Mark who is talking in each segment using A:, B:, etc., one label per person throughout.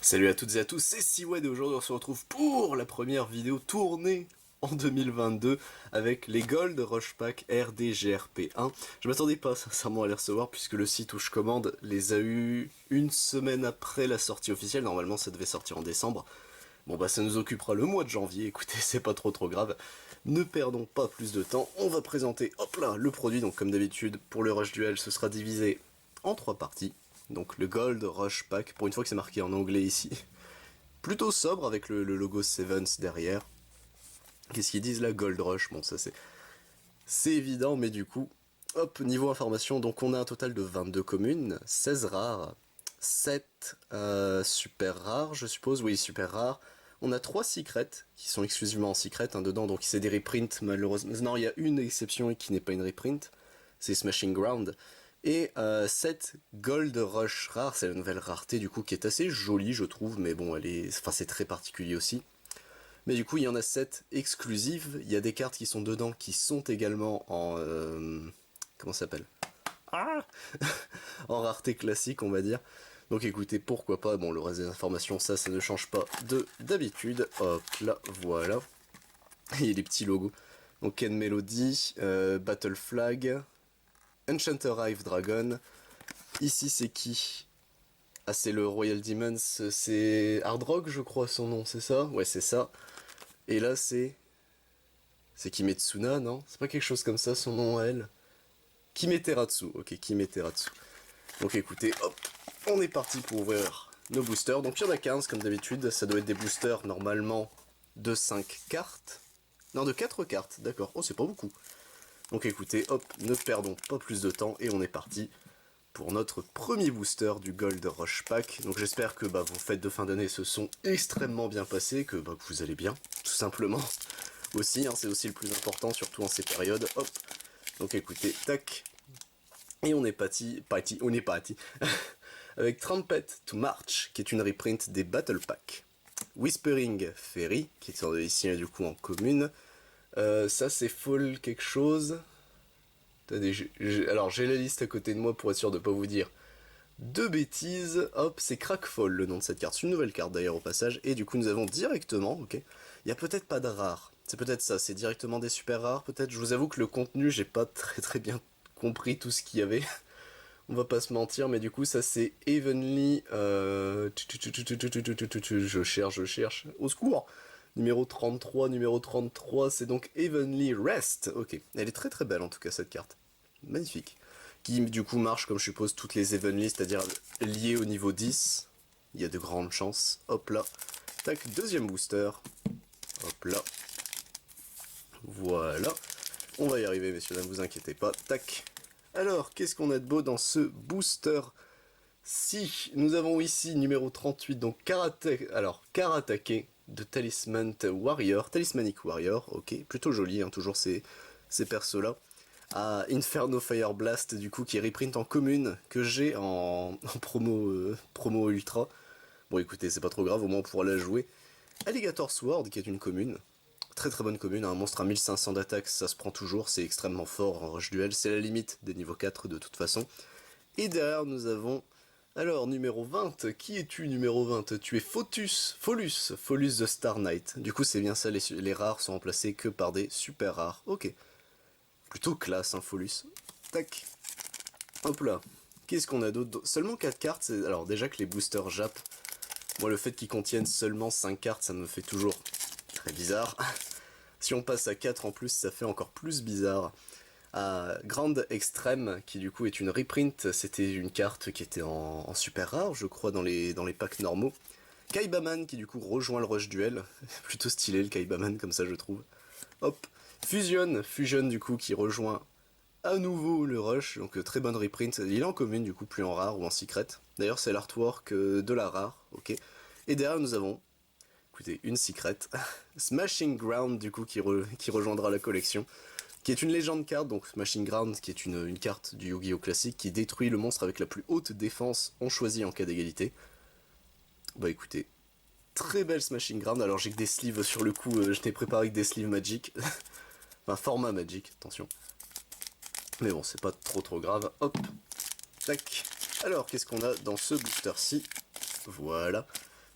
A: Salut à toutes et à tous, c'est Siwed et aujourd'hui on se retrouve pour la première vidéo tournée en 2022 avec les Gold Rush Pack RDGRP1. Je m'attendais pas sincèrement à les recevoir puisque le site où je commande les a eu une semaine après la sortie officielle, normalement ça devait sortir en décembre. Bon bah ça nous occupera le mois de janvier, écoutez c'est pas trop grave. Ne perdons pas plus de temps, on va présenter hop là le produit, donc comme d'habitude pour le Rush Duel ce sera divisé en 3 parties. Donc le Gold Rush Pack, pour une fois que c'est marqué en anglais ici. Plutôt sobre avec le logo Sevens derrière. Qu'est-ce qu'ils disent là? Gold Rush, bon ça c'est évident, mais du coup, hop, niveau information, donc on a un total de 22 communes, 16 rares, 7 super rares, je suppose, oui, super rares. On a 3 secrets, qui sont exclusivement en secret dedans, donc c'est des reprints, malheureusement. Non, il y a une exception qui n'est pas une reprint, c'est Smashing Ground. Et 7 Gold Rush rares, c'est la nouvelle rareté du coup, qui est assez jolie, je trouve, mais bon, enfin, c'est très particulier aussi. Mais du coup, il y en a 7 exclusives. Il y a des cartes qui sont dedans qui sont également en. Comment ça s'appelle? Ah En rareté classique, on va dire. Donc écoutez, pourquoi pas. Bon, le reste des informations, ça ne change pas de d'habitude. Hop là, voilà. Et il y a les petits logos. Donc Ken Melody, Battle Flag, Enchanter Hive Dragon. Ici, c'est qui? Ah, c'est le Royal Demons. C'est Hard Rock, je crois, son nom, c'est ça? Ouais, c'est ça. Et là, c'est Kimetsuna, non? C'est pas quelque chose comme ça, son nom à elle? Kimeteratsu, ok, Kimeteratsu. Donc écoutez, hop, on est parti pour ouvrir nos boosters. Donc il y en a 15 comme d'habitude, ça doit être des boosters normalement de 5 cartes. Non, de 4 cartes, d'accord. Oh, c'est pas beaucoup. Donc écoutez, hop, ne perdons pas plus de temps et on est parti pour notre premier booster du Gold Rush Pack. Donc j'espère que vos fêtes de fin d'année se sont extrêmement bien passées, que vous allez bien, tout simplement. Aussi, c'est aussi le plus important, surtout en ces périodes. Hop, donc écoutez, tac. Et on est on est parti, avec Trumpet to March, qui est une reprint des Battle Pack. Whispering Fairy, qui est ici du coup en commune. Ça c'est Fall quelque chose. Attendez, alors j'ai la liste à côté de moi pour être sûr de pas vous dire de bêtises. Hop, c'est Crackfall le nom de cette carte. C'est une nouvelle carte d'ailleurs au passage. Et du coup nous avons directement, ok. Il y a peut-être pas de rares. C'est peut-être ça, c'est directement des super rares peut-être. Je vous avoue que le contenu, j'ai pas très bien compris tout ce qu'il y avait. On va pas se mentir, mais du coup ça c'est Evenly. Je cherche. Au secours. Numéro 33, c'est donc Evenly Rest. Ok, elle est très belle en tout cas cette carte. Magnifique. Qui du coup marche comme je suppose toutes les Evenly, c'est-à-dire liées au niveau 10. Il y a de grandes chances. Hop là. Tac, deuxième booster. Hop là. Voilà. On va y arriver messieurs, ne vous inquiétez pas. Tac. Alors, qu'est-ce qu'on a de beau dans ce booster? Si, nous avons ici numéro 38, donc Karatake de Talismanic Warrior, ok, plutôt joli, toujours ces persos-là. Inferno Fire Blast, du coup, qui est reprint en commune, que j'ai en promo ultra. Bon, écoutez, c'est pas trop grave, au moins on pourra la jouer. Alligator Sword, qui est une commune. Très bonne commune, un monstre à 1500 d'attaque, ça se prend toujours, c'est extrêmement fort en rush duel, c'est la limite des niveaux 4 de toute façon. Et derrière nous avons, alors numéro 20, qui es-tu numéro 20? Tu es Folus de Star Knight. Du coup c'est bien ça, les rares sont remplacés que par des super rares, ok. Plutôt classe Folus. Tac. Hop là. Qu'est-ce qu'on a d'autre? Seulement 4 cartes, alors déjà que les boosters Jap, moi le fait qu'ils contiennent seulement 5 cartes, ça me fait toujours très bizarre. Si on passe à 4 en plus, ça fait encore plus bizarre. Grand Extreme, qui du coup est une reprint, c'était une carte qui était en super rare, je crois, dans les packs normaux. Kaibaman, qui du coup rejoint le Rush Duel. Plutôt stylé le Kaibaman, comme ça je trouve. Hop. Fusion du coup, qui rejoint à nouveau le Rush, donc très bonne reprint. Il est en commune du coup, plus en rare ou en secret. D'ailleurs c'est l'artwork de la rare, ok. Et derrière nous avons, écoutez, une secret. Smashing Ground du coup, qui rejoindra la collection. Qui est une légende carte, donc Smashing Ground, qui est une carte du Yu-Gi-Oh! Classique, qui détruit le monstre avec la plus haute défense, on choisit en cas d'égalité. Bah écoutez, très belle Smashing Ground, alors j'ai que des sleeves sur le coup, je t'ai préparé avec des sleeves Magic. Enfin, format Magic, attention. Mais bon, c'est pas trop grave, hop, tac. Alors, qu'est-ce qu'on a dans ce booster-ci? Voilà.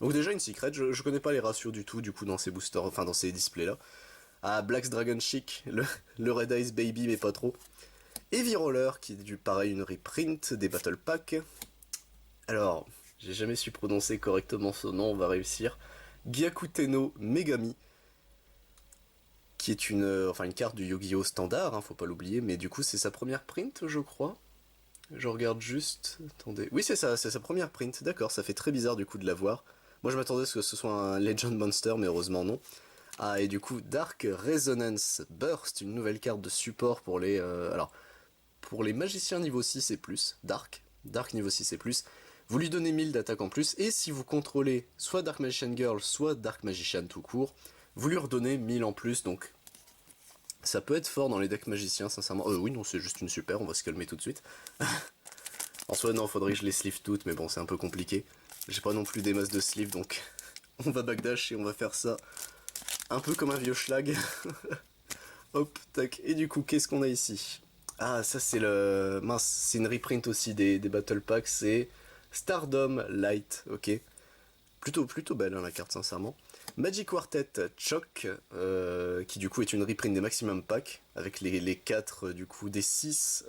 A: Donc déjà une secret, je connais pas les ratios du tout, du coup, dans ces boosters, enfin dans ces displays-là. Ah, Black's Dragon Chic, le Red Eyes Baby, mais pas trop. Heavy Roller, qui est du pareil une reprint des Battle Pack. Alors, j'ai jamais su prononcer correctement son nom, on va réussir. Gyakuteno Megami, qui est une carte du Yu-Gi-Oh standard, hein, faut pas l'oublier, mais du coup c'est sa première print, je crois. Je regarde juste, attendez. Oui, c'est ça, c'est sa première print, d'accord, ça fait très bizarre du coup de la voir. Moi je m'attendais à ce que ce soit un Legend Monster, mais heureusement non. Ah, et du coup, Dark Resonance Burst, une nouvelle carte de support pour les... alors, pour les magiciens niveau 6 et plus, Dark niveau 6 et plus, vous lui donnez 1000 d'attaque en plus, et si vous contrôlez soit Dark Magician Girl, soit Dark Magician tout court, vous lui redonnez 1000 en plus, donc ça peut être fort dans les decks magiciens, sincèrement. Oui, non, c'est juste une super, on va se calmer tout de suite. En soi, non, faudrait que je les sleeve toutes, mais bon, c'est un peu compliqué. J'ai pas non plus des masses de sleeve, donc on va backdash et on va faire ça un peu comme un vieux schlag. Hop, tac. Et du coup, qu'est-ce qu'on a ici? Ah, ça c'est le... Mince, c'est une reprint aussi des Battle Packs, c'est Stardom Light, ok. Plutôt belle hein, la carte, sincèrement. Magic Quartet Choc, qui du coup est une reprint des Maximum Pack, avec les 4 du coup des 6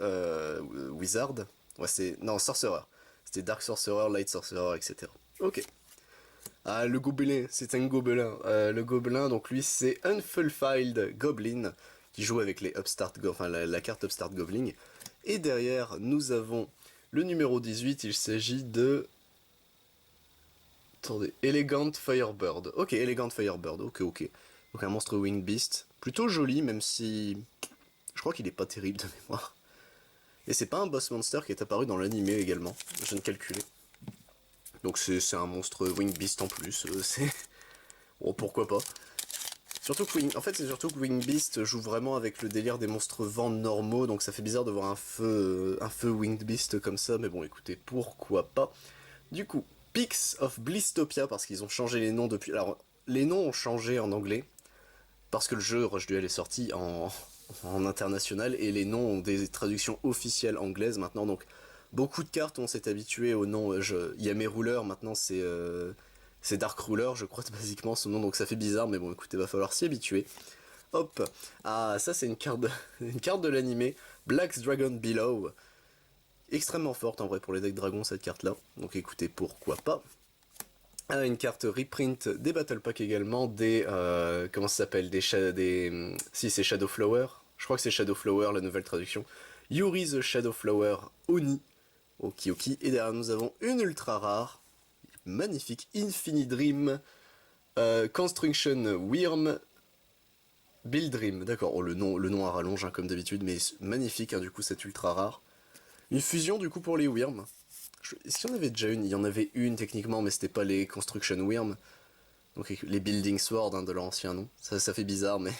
A: Wizard. Ouais, c'est... Non, Sorcerer. C'était Dark Sorcerer, Light Sorcerer, etc. Ok. Ah, le gobelin, c'est un gobelin. Le gobelin, donc lui, c'est Unfulfilled Goblin, qui joue avec les la carte Upstart Goblin. Et derrière, nous avons le numéro 18, il s'agit de... Attendez, Elegant Firebird. Ok, Elegant Firebird, ok. Donc un monstre Winged Beast. Plutôt joli, même si... Je crois qu'il est pas terrible de mémoire. Et c'est pas un boss monster qui est apparu dans l'anime également, je viens de calculer. Donc c'est un monstre Winged Beast en plus, c'est... Bon, pourquoi pas. En fait, c'est surtout que Winged Beast joue vraiment avec le délire des monstres vents normaux, donc ça fait bizarre de voir un feu Winged Beast comme ça, mais bon, écoutez, pourquoi pas. Du coup, Pix of Blistopia, parce qu'ils ont changé les noms depuis... Alors, les noms ont changé en anglais, parce que le jeu Rush Duel est sorti en international, et les noms ont des traductions officielles anglaises maintenant, donc beaucoup de cartes, on s'est habitué au nom... Yame Ruler, maintenant c'est Dark Ruler, je crois, basiquement son nom, donc ça fait bizarre, mais bon, écoutez, va falloir s'y habituer. Hop. Ah, ça c'est une carte une carte de l'animé, Black's Dragon Below. Extrêmement forte en vrai pour les decks dragons cette carte là, donc écoutez, pourquoi pas. Ah, une carte reprint des Battle Pack également, des... comment ça s'appelle si c'est Shadowflower, je crois que c'est Shadowflower la nouvelle traduction. Yuri the Shadowflower Oni, ok, et derrière nous avons une ultra rare, magnifique, Infinite Dream, Construction Wyrm, Build Dream, d'accord, oh, le nom à rallonge hein, comme d'habitude, mais magnifique hein, du coup cette ultra rare. Une fusion du coup pour les Wyrm. Est-ce qu'il y en avait déjà une? Il y en avait une techniquement, mais c'était pas les Construction Wyrm. Donc les Building Sword hein, de l'ancien nom. Ça fait bizarre, mais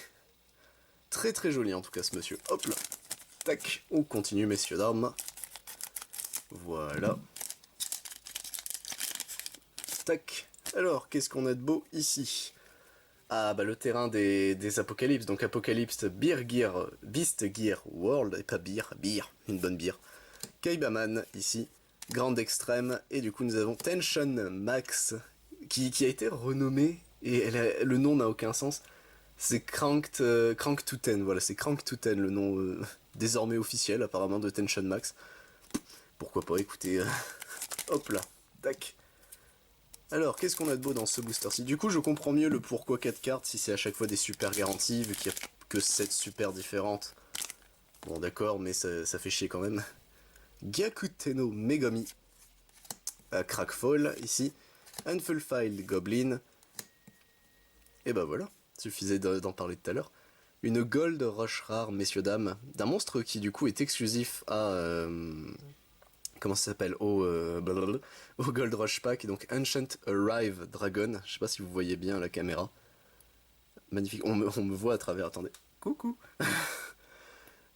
A: très très joli en tout cas ce monsieur. Hop là. Tac, on continue messieurs dames. Voilà. Tac. Alors, qu'est-ce qu'on a de beau ici? Ah bah le terrain des apocalypses, donc Apocalypse Beast Gear World, et pas beer, une bonne bière. Kaibaman ici, Grande Extrême, et du coup nous avons Tension Max, qui a été renommé, et le nom n'a aucun sens, c'est Crank to Ten, voilà, c'est Crank to Ten, le nom désormais officiel apparemment de Tension Max. Pourquoi pas, écoutez, hop là, tac. Alors, qu'est-ce qu'on a de beau dans ce booster-ci? Du coup, je comprends mieux le pourquoi 4 cartes si c'est à chaque fois des super garanties, vu qu'il n'y a que 7 super différentes. Bon, d'accord, mais ça fait chier quand même. Gyakuteno Megami. Crackfall, ici. Unfulfilled Goblin. Et bah voilà, suffisait d'en parler tout à l'heure. Une Gold Rush rare, messieurs dames, d'un monstre qui du coup est exclusif à... comment ça s'appelle au Gold Rush Pack, donc Ancient Arrive Dragon, je sais pas si vous voyez bien la caméra, magnifique, on me voit à travers, attendez, coucou.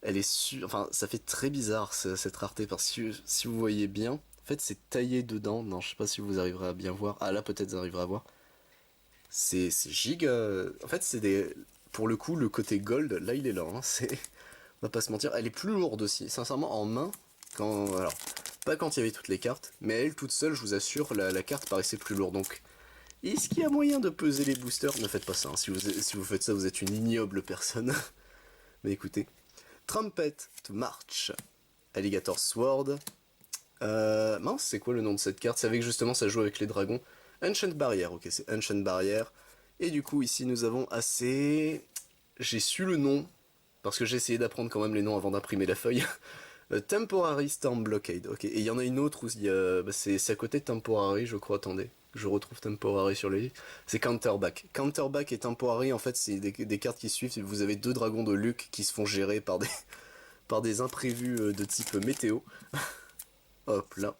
A: Elle est enfin ça fait très bizarre cette rareté, parce que si vous voyez bien, en fait c'est taillé dedans, non je sais pas si vous arriverez à bien voir, ah là peut-être vous arriverez à voir, c'est giga, en fait c'est des, pour le coup le côté gold, là il est là, hein. C'est, on va pas se mentir, elle est plus lourde aussi, sincèrement en main, alors, pas quand il y avait toutes les cartes, mais elle toute seule, je vous assure, la carte paraissait plus lourde. Donc, Est-ce qu'il y a moyen de peser les boosters? Ne faites pas ça, hein. Si vous faites ça, vous êtes une ignoble personne. Mais écoutez. Trumpet to March. Alligator Sword. Mince, c'est quoi le nom de cette carte? C'est avec justement, ça joue avec les dragons. Ancient Barrier, ok, c'est Ancient Barrier. Et du coup, ici, nous avons assez... J'ai su le nom, parce que j'ai essayé d'apprendre quand même les noms avant d'imprimer la feuille. Temporary Storm Blockade, ok. Et il y en a une autre où c'est à côté de Temporary, je crois, attendez. Je retrouve Temporary sur les... C'est Counterback. Counterback et Temporary, en fait, c'est des cartes qui suivent. Vous avez deux dragons de Luke qui se font gérer par par des imprévus de type météo. Hop là.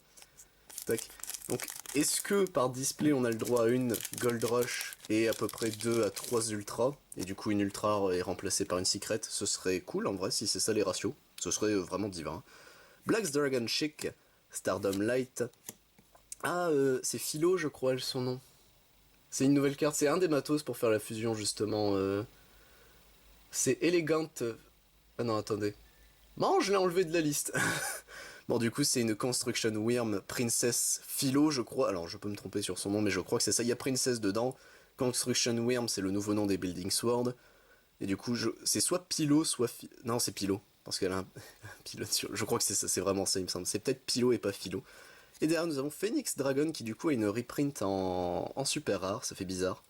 A: Tac. Donc, est-ce que par display on a le droit à une Gold Rush et à peu près 2 à 3 Ultra, et du coup une Ultra est remplacée par une Secret? Ce serait cool en vrai si c'est ça les ratios. Ce serait vraiment divin. Black's Dragon Chic, Stardom Light. Ah, c'est Philo, je crois, son nom. C'est une nouvelle carte, c'est un des matos pour faire la fusion justement. C'est Elegant. Ah non, attendez. Bon, je l'ai enlevé de la liste. Bon, du coup, c'est une Construction Wyrm Princess Philo, je crois. Alors, je peux me tromper sur son nom, mais je crois que c'est ça. Il y a Princess dedans. Construction Wyrm, c'est le nouveau nom des Building Sword. Et du coup, c'est soit Pilo, soit... Non, c'est Pilo. Parce qu'elle a un pilote sur... Je crois que c'est ça, c'est vraiment ça, il me semble. C'est peut-être Pilo et pas Philo. Et derrière, nous avons Phoenix Dragon, qui du coup a une reprint en super rare. Ça fait bizarre.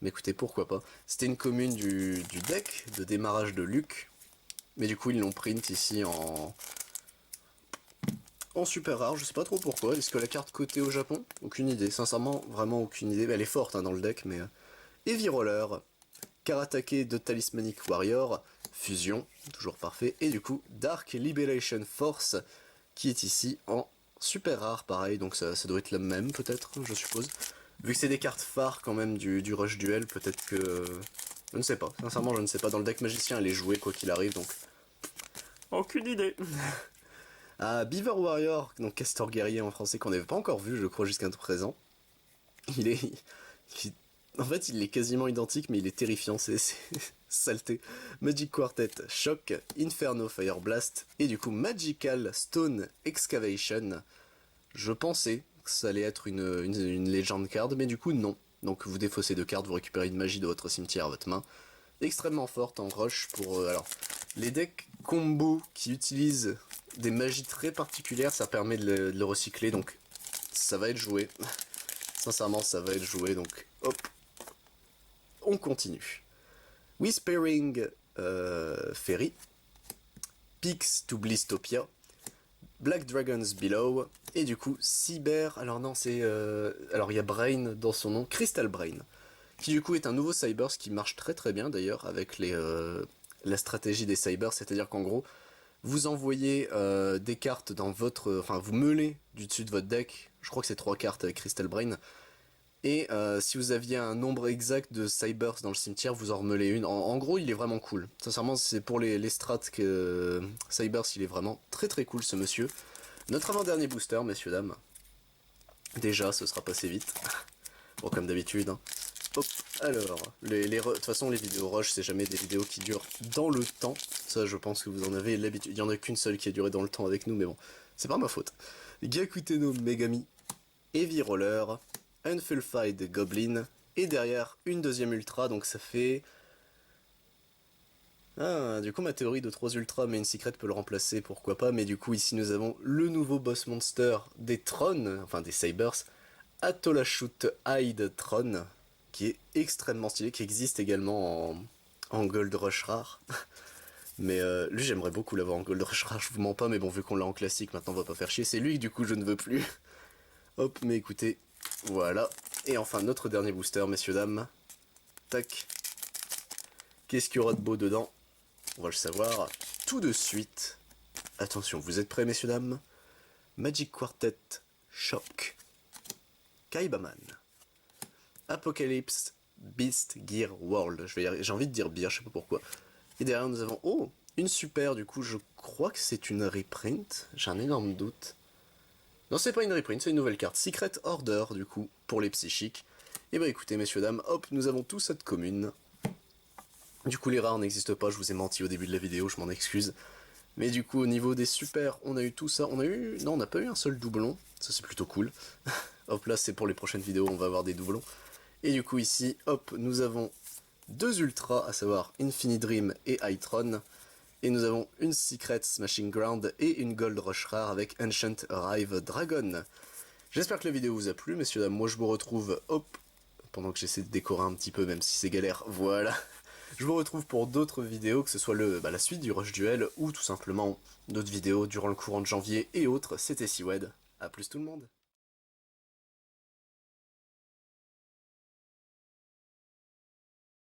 A: Mais écoutez, pourquoi pas. C'était une commune du deck de démarrage de Luke. Mais du coup, ils l'ont print ici en super rare, je sais pas trop pourquoi. Est-ce que la carte cotée au Japon? Aucune idée, sincèrement, vraiment aucune idée. Elle est forte hein, dans le deck, mais... Heavy Roller, Karatake de Talismanic Warrior, Fusion, toujours parfait. Et du coup, Dark Liberation Force, qui est ici en super rare, pareil. Donc ça doit être la même, peut-être, je suppose. Vu que c'est des cartes phares quand même du Rush Duel, peut-être que... Je ne sais pas, sincèrement je ne sais pas. Dans le deck magicien, elle est jouée quoi qu'il arrive, donc... Aucune idée. Ah, Beaver Warrior, donc Castor Guerrier en français, qu'on n'avait pas encore vu, je crois, jusqu'à présent. Il est... En fait, il est quasiment identique, mais il est terrifiant, c'est saleté. Magic Quartet, Shock, Inferno Fire Blast, et du coup Magical Stone Excavation. Je pensais que ça allait être une Legend card, mais du coup non. Donc vous défaussez deux cartes, vous récupérez une magie de votre cimetière à votre main. Extrêmement forte en rush pour... alors, les decks combo qui utilisent des magies très particulières, ça permet de le recycler, donc ça va être joué. Sincèrement, ça va être joué, donc hop, on continue. Whispering Fairy, Pix to Blistopia, Black Dragons Below, et du coup, Cyber, alors non, c'est... alors il y a Brain dans son nom, Crystal Brain, qui du coup est un nouveau Cybers qui marche très très bien d'ailleurs avec la stratégie des Cybers, c'est-à-dire qu'en gros, vous envoyez des cartes dans votre... Enfin, vous meulez du dessus de votre deck, je crois que c'est 3 cartes avec Crystal Brain, et si vous aviez un nombre exact de Cybers dans le cimetière, vous en remelez une. En gros, il est vraiment cool. Sincèrement, c'est pour les strats que Cybers, il est vraiment très très cool ce monsieur. Notre avant-dernier booster, messieurs, dames. Déjà, ce sera passé vite. Bon, comme d'habitude, hein. Hop, alors, de toute façon, les vidéos rush, c'est jamais des vidéos qui durent dans le temps. Ça, je pense que vous en avez l'habitude. Il y en a qu'une seule qui a duré dans le temps avec nous, mais bon, c'est pas ma faute. Gyakuteno Megami, Heavy Roller, Unfulfied Goblin, et derrière, une deuxième Ultra, donc ça fait... Ah, du coup, ma théorie de 3 Ultra, mais une Secret peut le remplacer, pourquoi pas, mais du coup, ici, nous avons le nouveau boss monster des Tron, enfin des Cybers, Atolachute Hyde Tron, qui est extrêmement stylé, qui existe également en Gold Rush rare. Mais lui, j'aimerais beaucoup l'avoir en Gold Rush rare, je vous mens pas, mais bon, vu qu'on l'a en classique, maintenant on va pas faire chier. C'est lui, du coup, je ne veux plus. Hop, mais écoutez, voilà. Et enfin, notre dernier booster, messieurs, dames. Tac. Qu'est-ce qu'il y aura de beau dedans? On va le savoir tout de suite. Attention, vous êtes prêts, messieurs, dames? Magic Quartet Shock. Kaibaman. Apocalypse Beast Gear World. J'ai envie de dire beer, je sais pas pourquoi. Et derrière nous avons... Oh, une super, du coup je crois que c'est une reprint. J'ai un énorme doute. Non, c'est pas une reprint, c'est une nouvelle carte. Secret Order, du coup, pour les psychiques. Et bah écoutez, messieurs, dames, hop, nous avons tout cette commune. Du coup, les rares n'existent pas, je vous ai menti au début de la vidéo, je m'en excuse. Mais du coup, au niveau des super, on a eu tout ça. On a eu... Non, on n'a pas eu un seul doublon. Ça, c'est plutôt cool. Hop, là, c'est pour les prochaines vidéos, on va avoir des doublons. Et du coup, ici, hop, nous avons deux ultras, à savoir Infinity Dream et Hytron. Et nous avons une Secret Smashing Ground et une Gold Rush rare avec Ancient Arrive Dragon. J'espère que la vidéo vous a plu, messieurs dames. Moi, je vous retrouve, hop, pendant que j'essaie de décorer un petit peu, même si c'est galère, voilà. Je vous retrouve pour d'autres vidéos, que ce soit la suite du Rush Duel, ou tout simplement d'autres vidéos durant le courant de janvier et autres. C'était Siwed. A plus tout le monde.